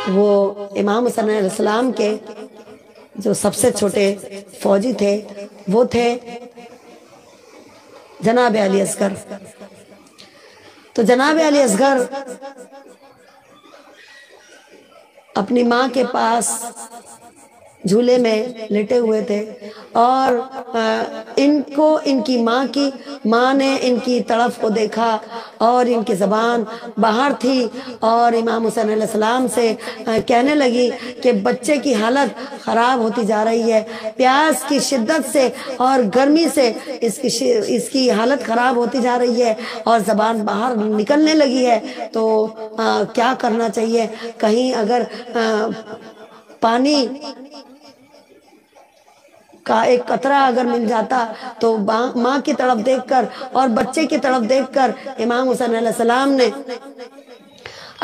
وہ امام حسین علیہ السلام کے جو سب سے چھوٹے فوجی تھے وہ تھے جناب علی اصغر۔ تو جناب علی اصغر اپنی ماں کے پاس جھولے میں لیٹے ہوئے تھے اور ان کی ماں نے ان کی تڑپ کو دیکھا اور ان کی زبان باہر تھی اور امام حسین علیہ السلام سے کہنے لگی کہ بچے کی حالت خراب ہوتی جا رہی ہے، پیاس کی شدت سے اور گرمی سے اس کی حالت خراب ہوتی جا رہی ہے اور زبان باہر نکلنے لگی ہے، تو کیا کرنا چاہیے؟ کہیں اگر پانی کا ایک قطرہ اگر مل جاتا تو ماں کی طرف دیکھ کر اور بچے کی طرف دیکھ کر امام حسین علیہ السلام نے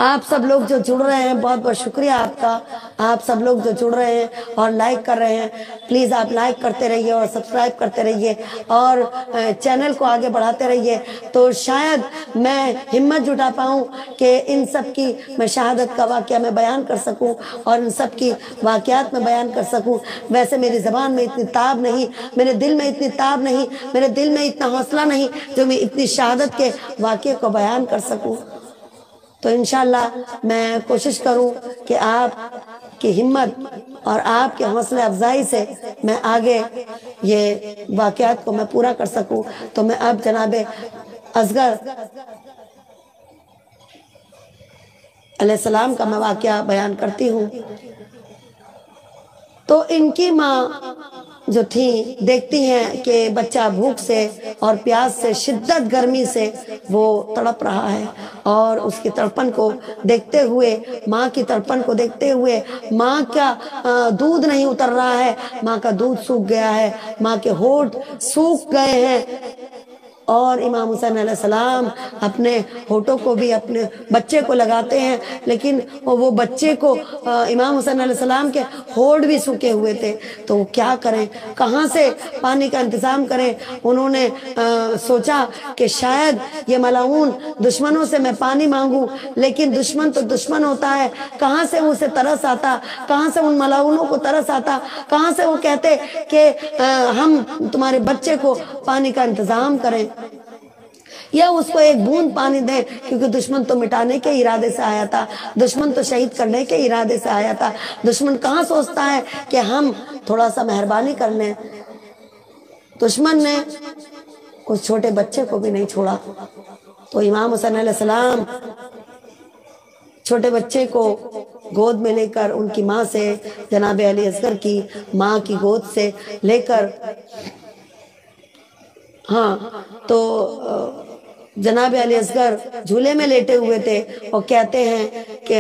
آپ سب لوگ جو جڑ رہے ہیں، بہت بہت شکریہ آپ کا، آپ سب لوگ جو جڑ رہے ہیں اور لائک کر رہے ہیں، پلیز آپ لائک کرتے رہیے اور سبسکرائب کرتے رہیے اور چینل کو آگے بڑھاتے رہیے، تو شاید میں ہمت جٹا پاؤں کہ ان سب کی میں شہادت کا واقعہ میں بیان کر سکوں اور ان سب کی واقعات میں بیان کر سکوں۔ ویسے میری زبان میں اتنی تاب نہیں، میرے دل میں اتنی تاب نہیں، میرے دل میں اتنا حوصلہ نہیں جو میں اتنی شہادت کے واقعے کو بیان کر سکوں۔ تو انشاءاللہ میں کوشش کروں کہ آپ کی ہمت اور آپ کے حوصلہ افزائی سے میں آگے یہ واقعات کو میں پورا کر سکوں۔ تو میں اب جناب اصغر علیہ السلام کا میں واقعہ بیان کرتی ہوں۔ تو ان کی ماں جو تھی دیکھتی ہیں کہ بچہ بھوک سے اور پیاس سے، شدت گرمی سے وہ تڑپ رہا ہے اور اس کی تڑپن کو دیکھتے ہوئے، ماں کی تڑپن کو دیکھتے ہوئے، ماں کا دودھ نہیں اتر رہا ہے، ماں کا دودھ سوکھ گیا ہے، ماں کے ہونٹ سوکھ گئے ہیں اور امام حسین علیہ السلام اپنے ہونٹوں کو بھی اپنے بچے کو لگاتے ہیں، لیکن وہ بچے کو امام حسین علیہ السلام کے ہونٹ بھی سوکھے ہوئے تھے، تو وہ کیا کریں، کہاں سے پانی کا انتظام کریں؟ انہوں نے سوچا کہ شاید یہ ملعون دشمنوں سے میں پانی مانگوں، لیکن دشمن تو دشمن ہوتا ہے، کہاں سے اسے ترس آتا، کہاں سے ان ملعونوں کو ترس آتا، کہاں سے وہ کہتے کہ ہم تمہارے بچے کو پانی کا انتظام کریں یا اس کو ایک بوند پانی دیں، کیونکہ دشمن تو مٹانے کے ارادے سے آیا تھا، دشمن تو شہید کرنے کے ارادے سے آیا تھا، دشمن کہاں سوچتا ہے کہ ہم تھوڑا سا مہربانی کر لیں؟ دشمن نے اس چھوٹے بچے کو بھی نہیں چھوڑا۔ تو امام حسین علیہ السلام چھوٹے بچے کو گود میں لے کر ان کی ماں سے، جناب علی اصغر کی ماں کی گود سے لے کر تو جناب علی اصغر جھولے میں لیٹے ہوئے تھے اور کہتے ہیں کہ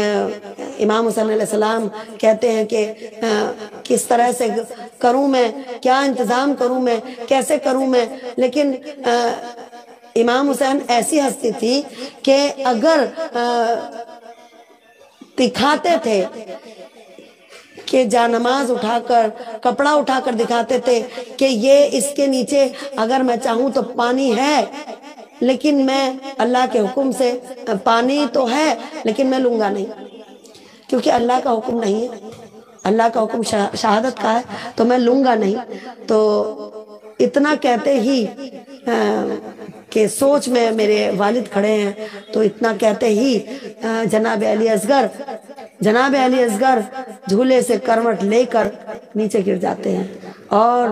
امام حسین علیہ السلام کہتے ہیں کہ کس طرح سے کروں میں، کیا انتظام کروں میں، کیسے کروں میں؟ لیکن امام حسین ایسی ہستی تھی کہ اگر دکھاتے تھے کہ جانماز اٹھا کر، کپڑا اٹھا کر دکھاتے تھے کہ یہ اس کے نیچے اگر میں چاہوں تو پانی ہے، لیکن میں اللہ کے حکم سے، پانی تو ہے لیکن میں لوں گا نہیں، کیونکہ اللہ کا حکم نہیں ہے، اللہ کا حکم شہادت کا ہے، تو میں لوں گا نہیں۔ تو اتنا کہتے ہی کہ سوچ میں میرے والد کھڑے ہیں، تو اتنا کہتے ہی جناب علی اصغر جھولے سے کروٹ لے کر نیچے گر جاتے ہیں اور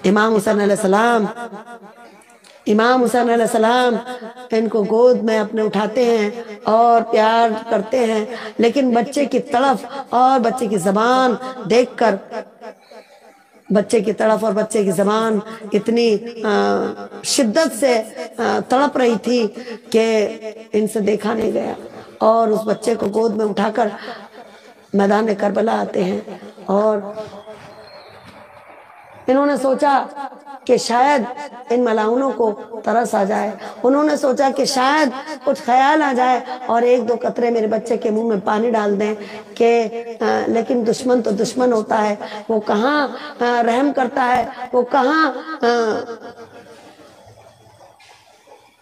امام حسین علیہ السلام ان کو گود میں اپنے اٹھاتے ہیں اور پیار کرتے ہیں، لیکن بچے کی تڑف اور بچے کی زبان دیکھ کر، بچے کی طرف اور بچے کی زبان اتنی شدت سے تڑپ رہی تھی کہ ان سے دیکھا نہیں گیا، اور اس بچے کو گود میں اٹھا کر میدان کربلا آتے ہیں اور انہوں نے سوچا کہ شاید ان ملعونوں کو ترس آ جائے، انہوں نے سوچا کہ شاید کچھ خیال آ جائے اور ایک دو قطرے میرے بچے کے منہ میں پانی ڈال دیں، کہ لیکن دشمن تو دشمن ہوتا ہے، وہ کہاں رحم کرتا ہے، وہ کہاں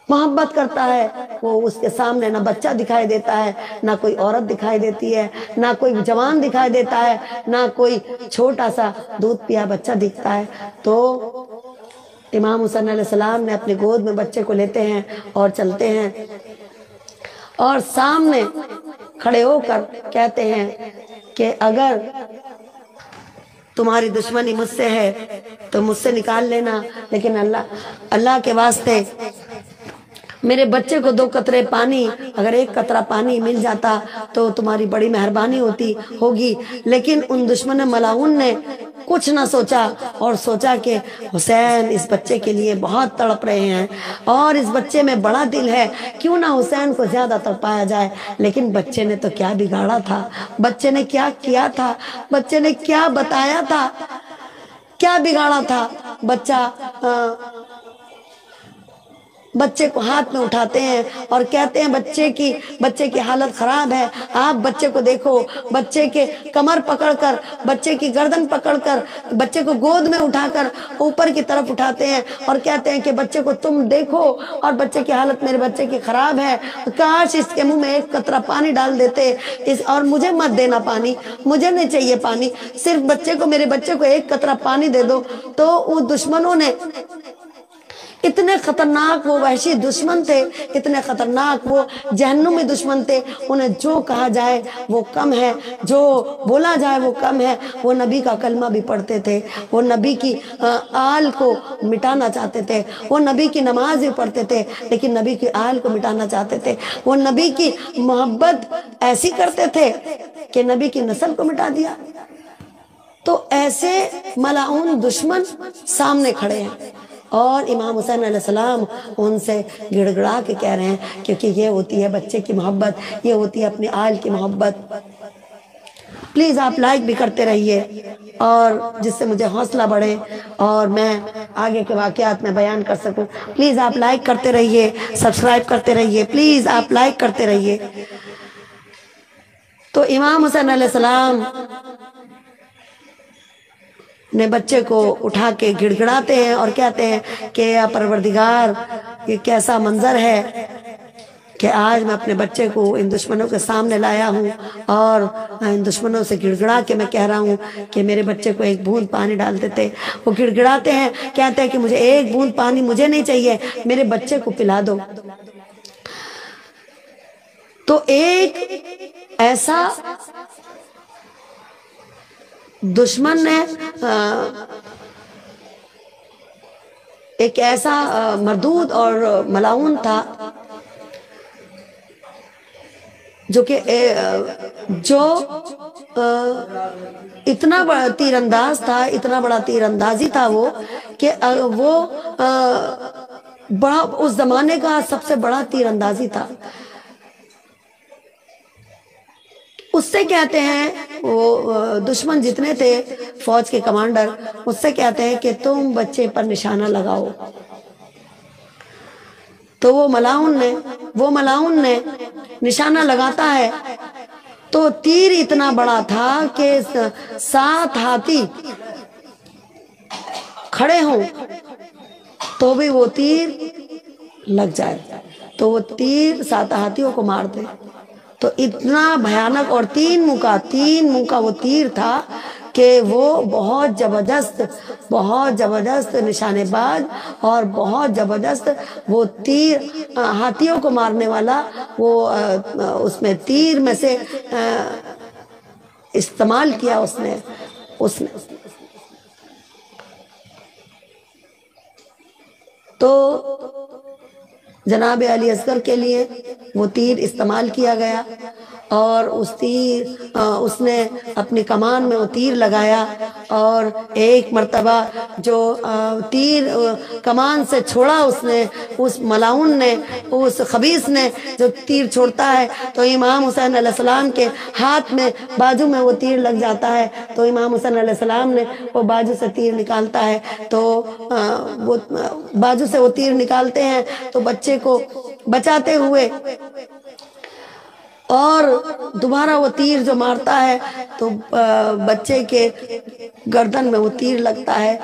محبت کرتا ہے، وہ اس کے سامنے نہ بچہ دکھائی دیتا ہے، نہ کوئی عورت دکھائی دیتی ہے، نہ کوئی جوان دکھائی دیتا ہے، نہ کوئی چھوٹا سا دودھ پیا بچہ دکھتا ہے۔ تو امام حسین علیہ السلام نے اپنے گود میں بچے کو لیتے ہیں اور چلتے ہیں، اور سامنے کھڑے ہو کر کہتے ہیں کہ اگر تمہاری دشمنی مجھ سے ہے تو مجھ سے نکال لینا، لیکن اللہ کے واسطے میرے بچے کو 2 قطرے پانی، اگر 1 قطرہ پانی مل جاتا تو تمہاری بڑی مہربانی ہوگی۔ لیکن ان دشمن ملاعون نے کچھ نہ سوچا، اور سوچا کہ حسین اس بچے کے لیے بہت تڑپ رہے ہیں اور اس بچے میں بڑا دل ہے، کیوں نہ حسین کو زیادہ تڑپایا جائے۔ لیکن بچے نے تو کیا بگاڑا تھا، بچے نے کیا کیا تھا، بچے نے کیا بتایا تھا، کیا بگاڑا تھا۔ بچے کو ہاتھ میں اٹھاتے ہیں اور کہتے ہیں بچے کی حالت خراب ہے، آپ بچے کو دیکھو، بچے کے کمر پکڑ کر، بچے کی گردن پکڑ کر، بچے کو گود میں اٹھا کر اوپر کی طرف اٹھاتے ہیں اور کہتے ہیں کہ بچے کو تم دیکھو، اور بچے کی حالت میرے بچے کی خراب ہے، کاش اس کے منہ میں 1 قطرہ پانی ڈال دیتے، اور مجھے مت دینا پانی، مجھے نہیں چاہیے پانی، صرف میرے بچے کو 1 قطرہ پانی دے دو۔ تو وہ دشمنوں نے، اتنے خطرناک وہ وحشی دشمن تھے، اتنے خطرناک وہ جہنمی دشمن تھے، انہیں جو کہا جائے وہ کم ہے، جو بولا جائے وہ کم ہے۔ وہ نبی کا کلمہ بھی پڑھتے تھے، وہ نبی کی آل کو مٹانا چاہتے تھے، وہ نبی کی نماز بھی پڑھتے تھے، لیکن نبی کی آل کو مٹانا چاہتے تھے۔ وہ نبی کی محبت ایسی کرتے تھے کہ نبی کی نسل کو مٹا دیا۔ تو ایسے ملاعون دشمن سامنے کھڑے ہیں، اور امام حسین علیہ السلام ان سے گڑ گڑا کے کہہ رہے ہیں، کیونکہ یہ ہوتی ہے بچے کی محبت، یہ ہوتی ہے اپنی آل کی محبت۔ پلیز آپ لائک بھی کرتے رہیے، اور جس سے مجھے حوصلہ بڑھے اور میں آگے کے واقعات میں بیان کر سکوں۔ پلیز آپ لائک کرتے رہیے، سبسکرائب کرتے رہیے، پلیز آپ لائک کرتے رہیے۔ تو امام حسین علیہ السلام نے بچے کو اٹھا کے گڑ گڑاتے ہیں اور کہتے ہیں کہ یا پروردگار، یہ کیسا منظر ہے کہ آج میں اپنے بچے کو ان دشمنوں کے سامنے لایا ہوں، اور ان دشمنوں سے گڑ گڑا کے میں کہہ رہا ہوں کہ میرے بچے کو 1 بوند پانی ڈال دیتے۔ وہ گڑ گڑاتے ہیں، کہتے ہیں کہ مجھے 1 بوند پانی مجھے نہیں چاہیے، میرے بچے کو پلا دو۔ تو ایک ایسا دشمن نے، ایک ایسا مردود اور ملاعون تھا جو اتنا بڑا تیر انداز تھا، اتنا بڑا تیر اندازی تھا وہ، کہ وہ بڑا اس زمانے کا سب سے بڑا تیر اندازی تھا۔ اس سے کہتے ہیں، وہ دشمن جتنے تھے فوج کے کمانڈر، اس سے کہتے ہیں کہ تم بچے پر نشانہ لگاؤ۔ تو وہ ملاعون نے نشانہ لگاتا ہے، تو تیر اتنا بڑا تھا کہ 7 ہاتھی کھڑے ہوں تو بھی وہ تیر لگ جائے، تو وہ تیر 7 ہاتھیوں کو مار دے۔ تو اتنا بھیانک اور 3 منہ کا وہ تیر تھا کہ وہ بہت زبردست نشانے باز اور بہت زبردست وہ تیر ہاتھیوں کو مارنے والا، وہ اس میں تیر میں سے استعمال کیا اس نے۔ تو جناب علی اصغر کے لیے وہ تیر استعمال کیا گیا، اور اس نے اپنی کمان میں وہ تیر لگایا، اور ایک مرتبہ جو تیر کمان سے چھوڑا اس ملاعون نے، اس خبیث نے جو تیر چھوڑتا ہے، تو امام حسین علیہ السلام کے ہاتھ میں بازو میں وہ تیر لگ جاتا ہے۔ تو امام حسین علیہ السلام نے وہ بازو سے تیر نکالتا ہے، تو وہ بازو سے وہ تیر نکالتے ہیں تو بچے کو بچاتے ہوئے، اور دوبارہ وہ تیر جو مارتا ہے تو بچے کے گردن میں وہ تیر لگتا ہے۔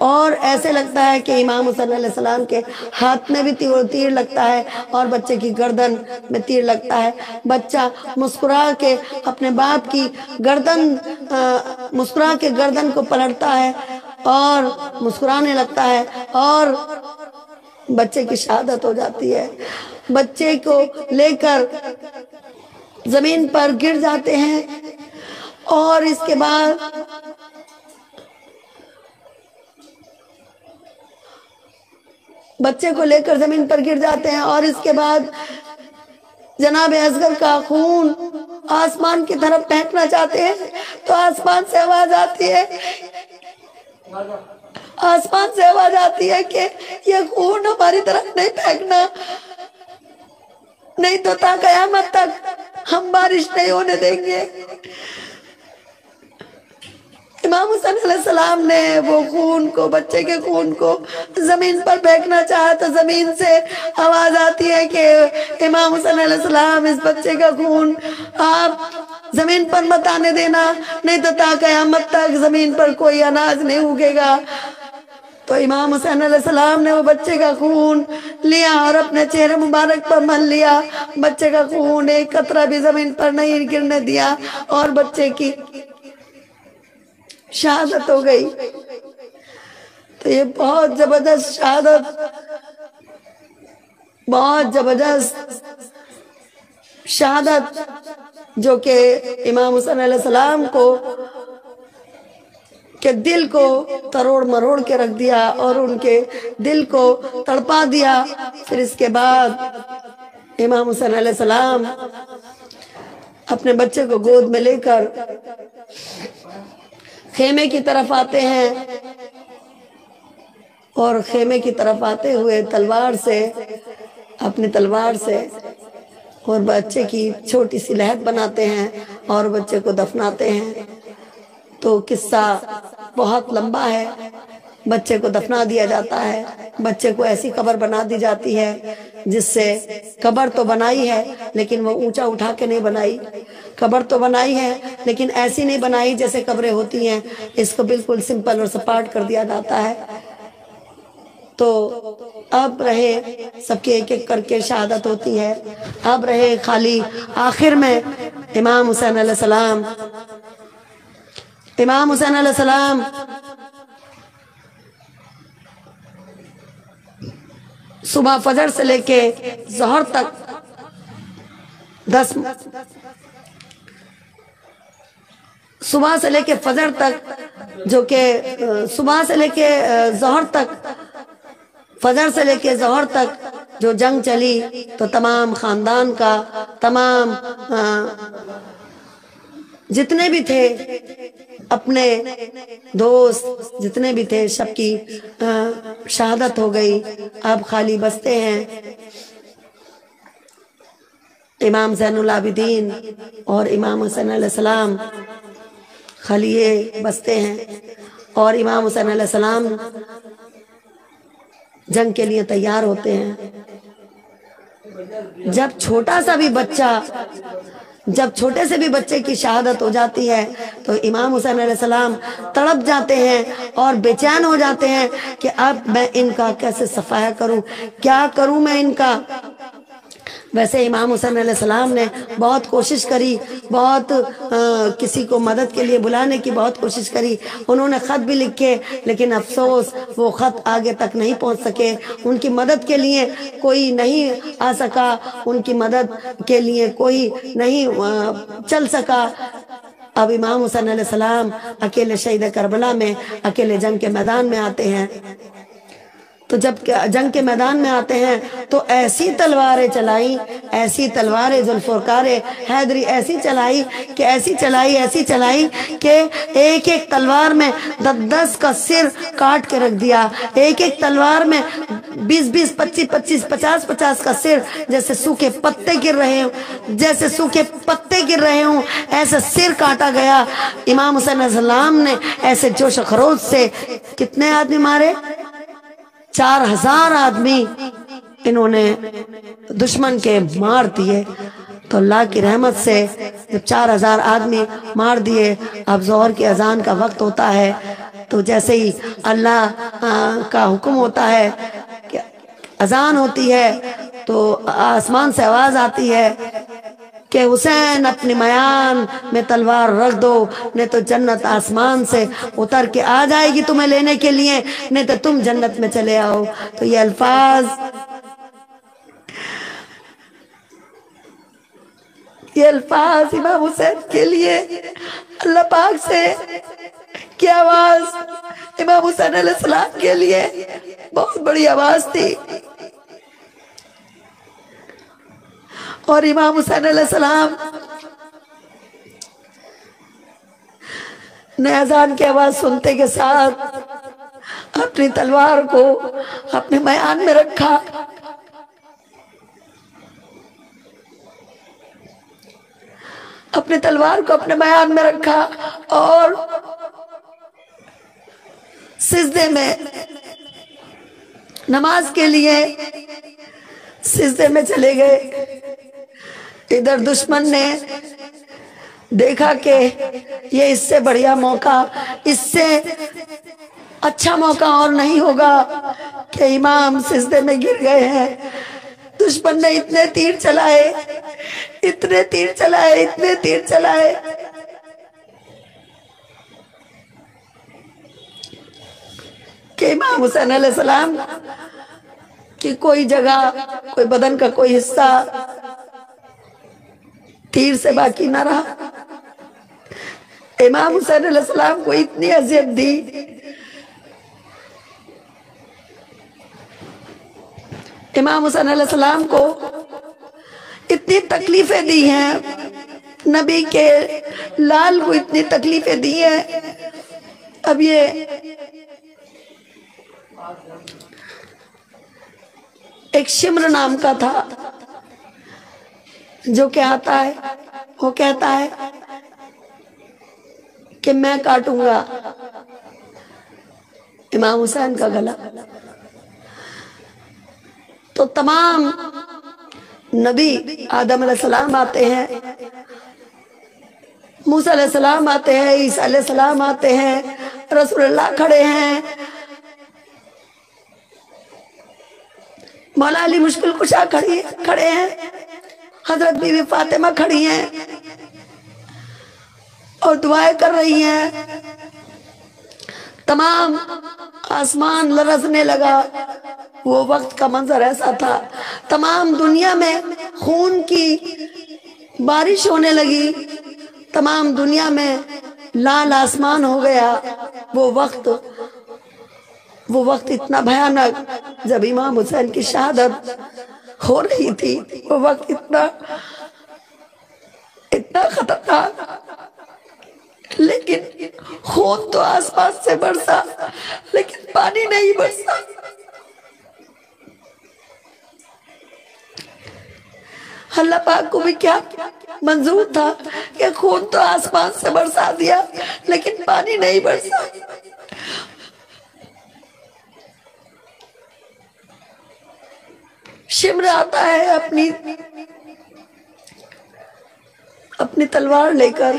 اور ایسے لگتا ہے کہ امام حسین علیہ السلام کے ہاتھ میں بھی تیر لگتا ہے اور بچے کی گردن میں تیر لگتا ہے۔ بچہ مسکرا کے اپنے باپ کی گردن مسکرا کے گردن کو پلٹتا ہے اور مسکرانے لگتا ہے اور بچے کی شہادت ہو جاتی ہے۔ بچے کو لے کر زمین پر گر جاتے ہیں اور اس کے بعد بچے کو لے کر زمین پر گر جاتے ہیں اور اس کے بعد جناب اصغر کا خون آسمان کی طرف پھینکنا چاہتے ہیں تو آسمان سے آواز آتی ہے، آسمان سے آواز آتی ہے کہ یہ خون ہماری طرف نہیں پھینکنا، نہیں تو تا قیامت تک ہم بارش نہیں ہونے دیں گے۔ امام حسین علیہ السلام نے وہ خون کو، بچے کے خون کو زمین پر پھینکنا چاہا تو زمین سے آواز آتی ہے کہ امام حسین علیہ السلام اس بچے کا خون آپ زمین پر مت آنے دینا، نہیں تو تا قیامت تک زمین پر کوئی اناج نہیں اگے گا۔ تو امام حسین علیہ السلام نے وہ بچے کا خون لیا اور اپنے چہرے مبارک پر مل لیا، بچے کا خون ایک قطرہ بھی زمین پر نہیں گرنے دیا اور بچے کی شہادت ہو گئی۔ تو یہ بہت زبردست شہادت، بہت زبردست شہادت جو کہ امام حسین علیہ السلام کو کہ دل کو تروڑ مروڑ کے رکھ دیا اور ان کے دل کو تڑپا دیا۔ پھر اس کے بعد امام حسین علیہ السلام اپنے بچے کو گود میں لے کر خیمے کی طرف آتے ہیں اور خیمے کی طرف آتے ہوئے تلوار سے، اپنی تلوار سے اور بچے کی چھوٹی سی لہد بناتے ہیں اور بچے کو دفناتے ہیں۔ تو قصہ بہت لمبا ہے۔ بچے کو دفنا دیا جاتا ہے، بچے کو ایسی قبر بنا دی جاتی ہے جس سے قبر تو بنائی ہے لیکن وہ اونچا اٹھا کے نہیں بنائی، قبر تو بنائی ہے لیکن ایسی نہیں بنائی جیسے قبریں ہوتی ہیں، اس کو بالکل سمپل اور سپاٹ کر دیا جاتا ہے۔ تو اب رہے سب کے ایک ایک کر کے شہادت ہوتی ہے، اب رہے خالی آخر میں امام حسین علیہ السلام، امام حسین علیہ السلام صبح فجر سے لے کے ظہر تک 10 صبح سے لے کے فجر تک، جو کہ صبح سے لے کے ظہر تک، فجر سے لے کے ظہر تک جو جنگ چلی تو تمام خاندان کا، تمام جتنے بھی تھے اپنے دوست جتنے بھی تھے سب کی شہادت ہو گئی۔ اب خالی بستے ہیں امام زین العابدین اور امام حسین علیہ السلام، خالی یہ بستے ہیں اور امام حسین علیہ السلام جنگ کے لیے تیار ہوتے ہیں۔ جب چھوٹا سا بھی بچہ، جب چھوٹے سے بھی بچے کی شہادت ہو جاتی ہے تو امام حسین علیہ السلام تڑپ جاتے ہیں اور بے چین ہو جاتے ہیں کہ اب میں ان کا کیسے صفایا کروں، کیا کروں میں ان کا۔ ویسے امام حسین علیہ السلام نے بہت کوشش کری، بہت کسی کو مدد کے لیے بلانے کی بہت کوشش کری، انہوں نے خط بھی لکھے لیکن افسوس وہ خط آگے تک نہیں پہنچ سکے، ان کی مدد کے لیے کوئی نہیں آ سکا، ان کی مدد کے لیے کوئی نہیں چل سکا۔ اب امام حسین علیہ السلام اکیلے شہید کربلا میں، اکیلے جنگ کے میدان میں آتے ہیں۔ تو جب جنگ کے میدان میں آتے ہیں تو ایسی تلواریں چلائیں، ایسی تلواریں ذوالفقار حیدری ایسی چلائی کہ ایسی چلائی کہ ایک ایک تلوار میں 10 کا سر کاٹ کے رکھ دیا، ایک ایک تلوار میں 20 25 50 کا سر، جیسے سوکھے پتے گر رہے ہوں، جیسے سوکھے پتے گر رہے ہوں ایسے سر کاٹا گیا۔ امام حسین علیہ السلام نے ایسے جوش و خروش سے کتنے آدمی مارے؟ 4000 آدمی انہوں نے دشمن کے مار دیے۔ تو اللہ کی رحمت سے جب 4000 آدمی مار دیے، اب ظہر کی اذان کا وقت ہوتا ہے، تو جیسے ہی اللہ کا حکم ہوتا ہے کہ اذان ہوتی ہے تو آسمان سے آواز آتی ہے کہ حسین اپنی میان میں تلوار رکھ دو، نہیں تو جنت آسمان سے اتر کے آ جائے گی تمہیں لینے کے لیے، نہیں تو تم جنت میں چلے آؤ۔ تو یہ الفاظ امام حسین کے لیے اللہ پاک سے کی آواز امام حسین علیہ السلام کے لیے بہت بڑی آواز تھی، اور امام حسین علیہ السلام نے اذان کی آواز سنتے کے ساتھ اپنی تلوار کو اپنے میان میں رکھا، اپنی تلوار کو اپنے میان میں رکھا اور سجدے میں نماز کے لیے سجدے میں چلے گئے۔ ادھر دشمن نے دیکھا کہ یہ اس سے بڑھیا موقع، اس سے اچھا موقع اور نہیں ہوگا کہ امام سجدے میں گر گئے ہیں۔ دشمن نے اتنے تیر چلائے، اتنے تیر چلائے، اتنے تیر چلائے کہ امام حسین علیہ السلام کی کوئی جگہ، کوئی بدن کا کوئی حصہ تیر سے باقی نہ رہا۔ امام حسین علیہ السلام کو اتنی اذیت دی، امام حسین علیہ السلام کو اتنی تکلیفیں دی ہیں، نبی کے لال کو اتنی تکلیفیں دی ہیں۔ اب یہ ایک شمر نام کا تھا جو کہ آتا ہے، وہ کہتا ہے کہ میں کاٹوں گا امام حسین کا گلا۔ تو تمام نبی آدم علیہ السلام آتے ہیں، موسیٰ علیہ السلام آتے ہیں، عیسیٰ علیہ السلام آتے ہیں، رسول اللہ کھڑے ہیں، مولا علی مشکل کشا کھڑے ہیں، حضرت بی بی فاطمہ کھڑی ہیں اور دعائیں کر رہی ہیں۔ تمام آسمان لرزنے لگا، وہ وقت کا منظر ایسا تھا، تمام دنیا میں خون کی بارش ہونے لگی، تمام دنیا میں لال آسمان ہو گیا۔ وہ وقت اتنا بھیانک جب امام حسین کی شہادت ہو رہی تھی، وہ وقت اتنا خطرناک، لیکن خون تو آسمان سے برسا لیکن پانی نہیں برسا۔ اللہ پاک کو بھی کیا منظور تھا کہ خون تو آسمان سے برسا دیا لیکن پانی نہیں برسا۔ شمر آتا ہے اپنی تلوار لے کر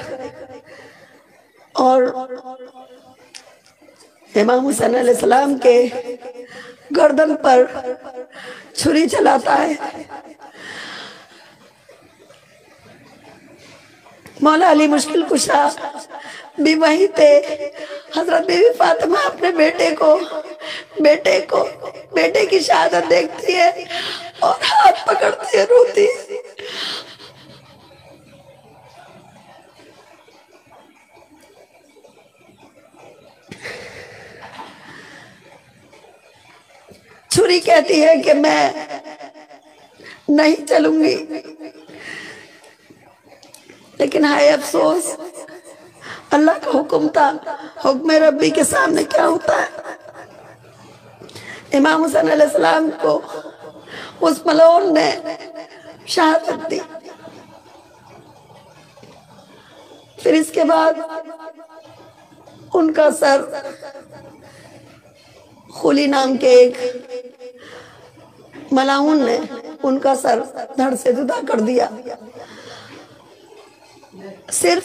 اور امام حسین علیہ السلام کے گردن پر چھری چلاتا ہے۔ مولا علی مشکل کشا بھی وہیں تھے۔ حضرت بی بی فاطمہ اپنے بیٹے کی شہادت دیکھتی ہے اور ہاتھ پکڑتی ہے، روتی ہے۔ چھری کہتی ہے کہ میں نہیں چلوں گی، لیکن ہائے افسوس، اللہ کا حکم تھا، حکم ربی کے سامنے کیا ہوتا ہے۔ امام حسین علیہ السلام کو اس ملعون نے شہادت دی۔ پھر اس کے بعد ان کا سر خلی نام کے ایک ملعون نے ان کا سر دھڑ سے جدا کر دیا۔ صرف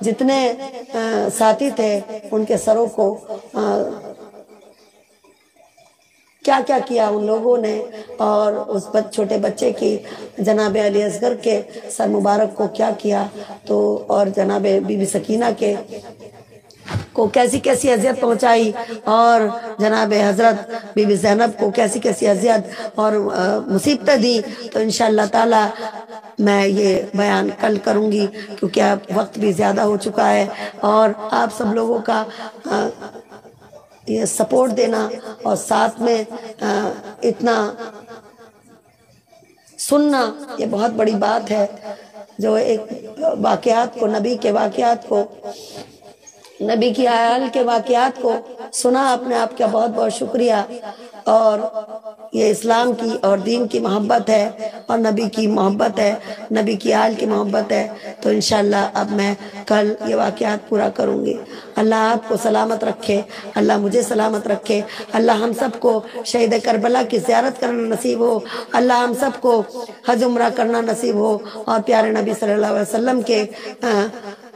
جتنے ساتھی تھے ان کے سروں کو کیا کیا کیا ان لوگوں نے، اور اس چھوٹے بچے کی جناب علی اصغر کے سر مبارک کو کیا کیا، تو اور جناب بی بی سکینہ کے کو کیسی کیسی اذیت پہنچائی، اور جناب حضرت بی بی زینب کو کیسی کیسی اذیت اور مصیبتیں دی. تو انشاءاللہ تعالی میں یہ بیان کل کروں گی، کیونکہ اب وقت بھی زیادہ ہو چکا ہے، اور آپ سب لوگوں کا یہ سپورٹ دینا اور ساتھ میں اتنا سننا، یہ بہت بڑی بات ہے. جو ایک واقعات کو، نبی کے واقعات کو، نبی کی آل کے واقعات کو سنا، اپنے آپ کا بہت بہت شکریہ. اور یہ اسلام کی اور دین کی محبت ہے، اور نبی کی محبت ہے، نبی کی آل کی محبت ہے. تو انشاءاللہ اب میں کل یہ واقعات پورا کروں گی. اللہ آپ کو سلامت رکھے، اللہ مجھے سلامت رکھے، اللہ ہم سب کو شہید کربلا کی زیارت کرنا نصیب ہو، اللہ ہم سب کو حج عمرہ کرنا نصیب ہو، اور پیارے نبی صلی اللہ علیہ وسلم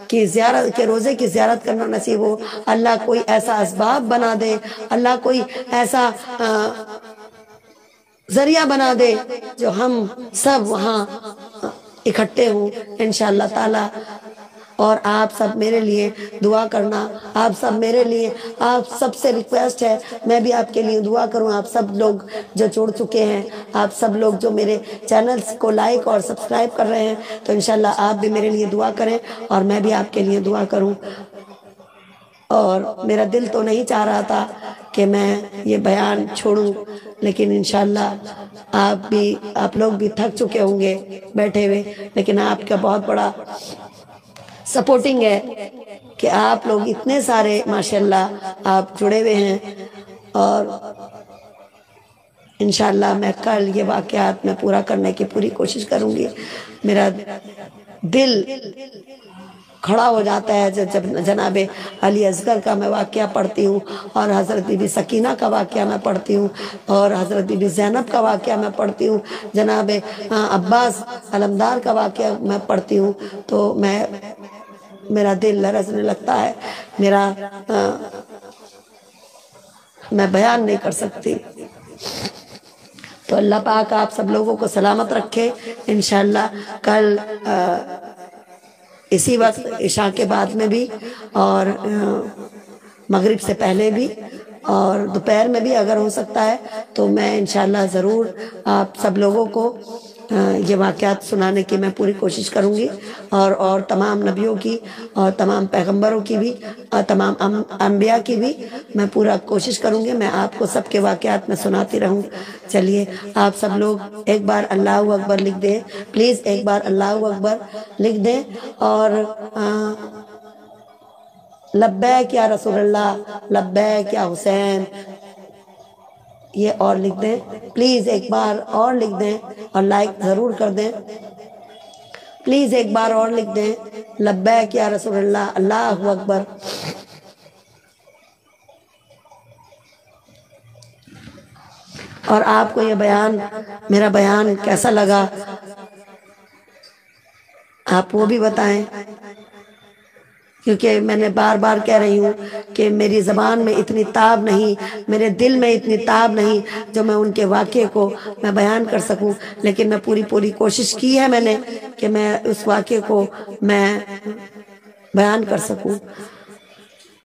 کی زیارت کے روزے کی زیارت کرنا نصیب ہو. اللہ کوئی ایسا اسباب بنا دے، اللہ کوئی ایسا ذریعہ بنا دے جو ہم سب وہاں اکٹھے ہوں انشاءاللہ تعالی. اور آپ سب میرے لیے دعا کرنا، آپ سب میرے لیے، آپ سب سے ریکویسٹ ہے میں بھی آپ کے لیے دعا کروں. آپ سب لوگ جو جڑ چکے ہیں، آپ سب لوگ جو میرے چینلز کو لائک اور سبسکرائب کر رہے ہیں، تو انشاءاللہ آپ بھی میرے لیے دعا کریں اور میں بھی آپ کے لیے دعا کروں. اور میرا دل تو نہیں چاہ رہا تھا کہ میں یہ بیان چھوڑوں، لیکن انشاءاللہ آپ لوگ بھی تھک چکے ہوں گے بیٹھے ہوئے، لیکن آپ کا بہت بڑا سپورٹنگ ہے کہ آپ لوگ اتنے سارے ماشاءاللہ آپ جڑے ہوئے ہیں. اور انشاءاللہ میں کل یہ واقعات میں پورا کرنے کی پوری کوشش کروں گی. میرا دل کھڑا ہو جاتا ہے جب جناب علی اصغر کا میں واقعہ پڑھتی ہوں، اور حضرت بی بی سکینہ کا واقعہ میں پڑھتی ہوں، اور حضرت بی بی زینب کا واقعہ میں پڑھتی ہوں، جناب عباس علمدار کا واقعہ میں پڑھتی ہوں. تو میرا دل لرزنے لگتا ہے، میں بیان نہیں کر سکتی. تو اللہ پاک آپ سب لوگوں کو سلامت رکھے. انشاءاللہ کل اسی وقت عشاء کے بعد میں بھی، اور مغرب سے پہلے بھی، اور دوپہر میں بھی اگر ہو سکتا ہے تو میں انشاءاللہ ضرور آپ سب لوگوں کو یہ واقعات سنانے کی میں پوری کوشش کروں گی. اور تمام نبیوں کی اور تمام پیغمبروں کی بھی اور تمام انبیاء کی بھی میں پورا کوشش کروں گی میں آپ کو سب کے واقعات میں سناتی رہوں. چلیے آپ سب لوگ ایک بار اللہ اکبر لکھ دیں، پلیز ایک بار اللہ اکبر لکھ دیں، اور لبیک یا رسول اللہ، لبیک یا حسین، یہ اور لکھ دیں پلیز. ایک بار اور لکھ دیں اور لائک ضرور کر دیں. پلیز ایک بار اور لکھ دیں لبیک یا رسول اللہ، اللہ اکبر. اور آپ کو یہ میرا بیان کیسا لگا آپ وہ بھی بتائیں، کیونکہ میں نے بار بار کہہ رہی ہوں کہ میری زبان میں اتنی تاب نہیں، میرے دل میں اتنی تاب نہیں جو میں ان کے واقعے کو میں بیان کر سکوں. لیکن میں پوری کوشش کی ہے میں نے کہ میں اس واقعے کو میں بیان کر سکوں.